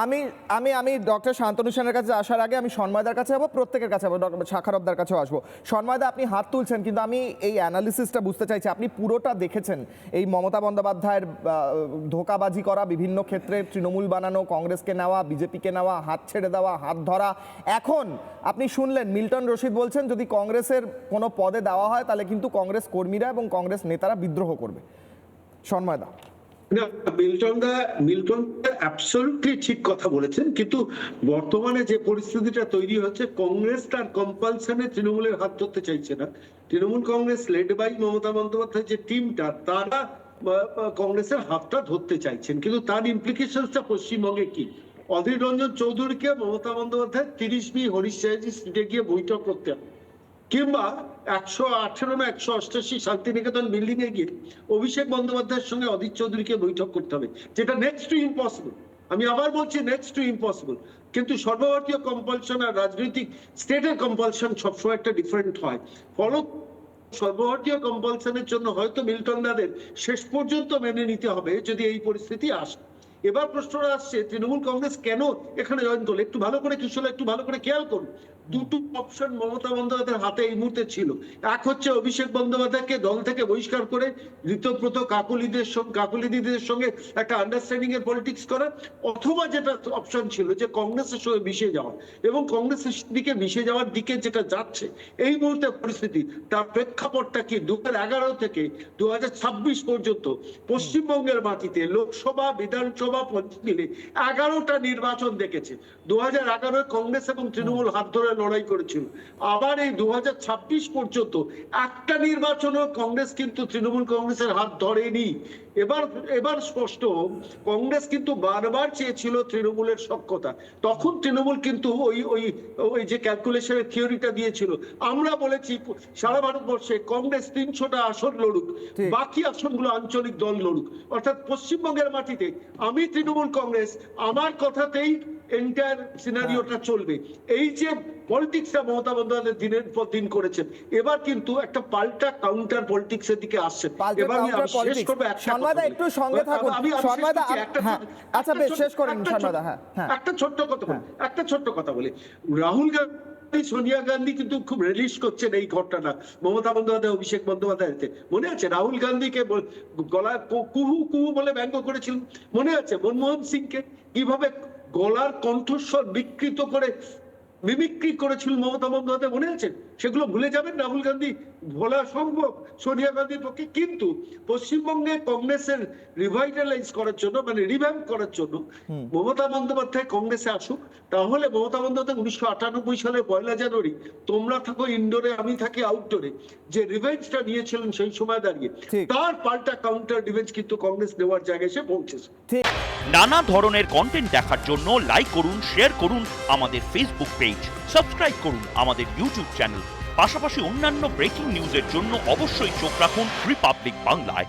আমি আমি আমি ডক্টর শান্তনু সেনের কাছে আসার আগে আমি সন্ময়দার কাছে যাবো, প্রত্যেকের কাছে যাবো, ডক্টর শাখারবদার কাছেও আসবো। সন্ময়দা, আপনি হাত তুলছেন, কিন্তু আমি এই অ্যানালিসিসটা বুঝতে চাইছি, আপনি পুরোটা দেখেছেন এই মমতা বন্দ্যোপাধ্যায়ের ধোঁকাবাজি করা, বিভিন্ন ক্ষেত্রে তৃণমূল বানানো, কংগ্রেসকে নেওয়া, বিজেপিকে নেওয়া, হাত ছেড়ে দেওয়া, হাত ধরা। এখন আপনি শুনলেন মিল্টন রশিদ বলছেন যদি কংগ্রেসের কোনো পদে দেওয়া হয় তাহলে কিন্তু কংগ্রেস কর্মীরা এবং কংগ্রেস নেতারা বিদ্রোহ করবে। সন্ময়দা। না, মিল্টন অ্যাবসলিউটলি ঠিক কথা বলেছেন, কিন্তু বর্তমানে যে পরিস্থিতিটা তৈরি হচ্ছে, কংগ্রেস তার কম্পালশনে তৃণমূলের হাত ধরতে চাইছে না। তৃণমূল কংগ্রেস লেড বাই মমতা বন্দ্যোপাধ্যায় যে টিমটা, তারা কংগ্রেসের হাতটা ধরতে চাইছেন, কিন্তু তার ইমপ্লিকেশনটা পশ্চিমবঙ্গে কি? অধীর রঞ্জন চৌধুরীকে মমতা বন্দ্যোপাধ্যায় 30B হরিশ সাহেজি সিটে গিয়ে বৈঠক করতে হবে, কিংবা 118 না 188 শান্তিনিকেতন বিল্ডিং এ গিয়ে অভিষেক বন্দ্যোপাধ্যায়ের সঙ্গে অধীর চৌধুরীকে বৈঠক করতে হবে, যেটা নেক্সট টু ইম্পসিবল। আমি আবার বলছি নেক্সট টু ইম্পসিবল। কিন্তু সর্বভারতীয় কম্পালশন আর রাজনৈতিক স্টেটের কম্পালশন সবসময় একটা ডিফারেন্ট হয়। ফলত সর্বভারতীয় কম্পালশনের জন্য হয়তো মিল্টন দাদের শেষ পর্যন্ত মেনে নিতে হবে যদি এই পরিস্থিতি আসে। এবার প্রশ্নটা আসছে, তৃণমূল কংগ্রেস কেন এখানে জয়েন করলো? একটু ভালো করে কিশোর, একটু ভালো করে খেয়াল করুন। দুটো অপশন মমতা বন্দ্যোপাধ্যায়ের হাতে এই মুহূর্তে ছিল। এক হচ্ছে অভিষেক বন্দ্যোপাধ্যায়কে দল থেকে বহিষ্কার করে ঋতব্রত কাকলিদিদের সঙ্গে একটা আন্ডারস্ট্যান্ডিং এর পলিটিক্স করা, অথবা যেটা অপশন ছিল যে কংগ্রেসের সঙ্গে মিশে যাওয়া, এবং কংগ্রেসের দিকে মিশে যাওয়ার দিকে যেটা যাচ্ছে এই মুহূর্তে পরিস্থিতি, তার প্রেক্ষাপটটা কি 2011 থেকে 2026 পর্যন্ত পশ্চিমবঙ্গের মাটিতে লোকসভা, বিধানসভা মিলে 11টা নির্বাচন দেখেছে। 2011 কংগ্রেস এবং তৃণমূল হাত ধরে লড়াই করেছিল। আবার এই 2026 পর্যন্ত একটা নির্বাচনও কংগ্রেস কিন্তু তৃণমূল কংগ্রেসের হাত ধরেনি। এবার স্পষ্ট, কংগ্রেস কিন্তু বারবার চেয়েছিল তৃণমূলের সক্ষতা। তখন তৃণমূল কিন্তু ওই যে ক্যালকুলেশনের থিওরিটা দিয়েছিল। আমরা বলেছি সারা ভারতবর্ষে কংগ্রেস 300টা আসন লড়ুক, বাকি আসনগুলো আঞ্চলিক দল লড়ুক। অর্থাৎ পশ্চিমবঙ্গের মাটিতে আমি তৃণমূল কংগ্রেস, আমার কথাতেই এন্টায়ার সিনারিওটা চলবে। এই যে পলিটিক্সটা মমতা বন্দ্যোপাধ্যায় দিনের পর দিন করেছেন, এবার কিন্তু একটা পাল্টা কাউন্টার পলিটিক্স এর দিকে আসছে। এবার আমি শেষ করব সন্ময়দা, একটু সঙ্গে থাকুন। সন্ময়দা, আচ্ছা বেশ, শেষ করেন সন্ময়দা। হ্যাঁ, একটা ছোট্ট কথা বলি। রাহুল গান্ধী, সোনিয়া গান্ধী কিন্তু খুব রিলিশ করছেন এই ঘটনাটা মমতা বন্দ্যোপাধ্যায়, অভিষেক বন্দ্যোপাধ্যায়তে। মনে আছে রাহুল গান্ধীকে গলায় কুহু কুহু বলে ব্যঙ্গ করেছিলেন? মনে আছে মনমোহন সিংকে কিভাবে গলার কণ্ঠস্বর বিকৃত করে মিমিক্রি করেছিল মমতা বন্দ্যোপাধ্যায়? মনে আছে? সেগুলো ভুলে যাবেন রাহুল গান্ধী? ভোলা সম্ভব সোনিয়া গান্ধীর পক্ষে। কিন্তু পশ্চিমবঙ্গে কংগ্রেসের রিভাইটালাইজ করার জন্য, মানে রিভ্যাম্প করার জন্য মমতা বন্দ্যোপাধ্যায় কংগ্রেসে আসুক। তাহলে মমতা বন্দ্যোপাধ্যায় 1998 সালে 1 জানুয়ারি তোমরা থাকো ইনডোরে, আমি থাকি আউটডোরে, যে রিভেঞ্জটা নিয়েছিলেন সেই সময় দাঁড়িয়ে, তার পাল্টা কাউন্টার রিভেঞ্জ কিন্তু কংগ্রেস নেওয়ার জায়গায় এসে পৌঁছেছে। নানা ধরনের কন্টেন্ট দেখার জন্য লাইক করুন, শেয়ার করুন আমাদের ফেসবুক পেজ, সাবস্ক্রাইব করুন আমাদের ইউটিউব চ্যানেল। পাশাপাশি অন্যান্য ব্রেকিং নিউজের জন্য অবশ্যই চোখ রাখুন রিপাবলিক বাংলায়।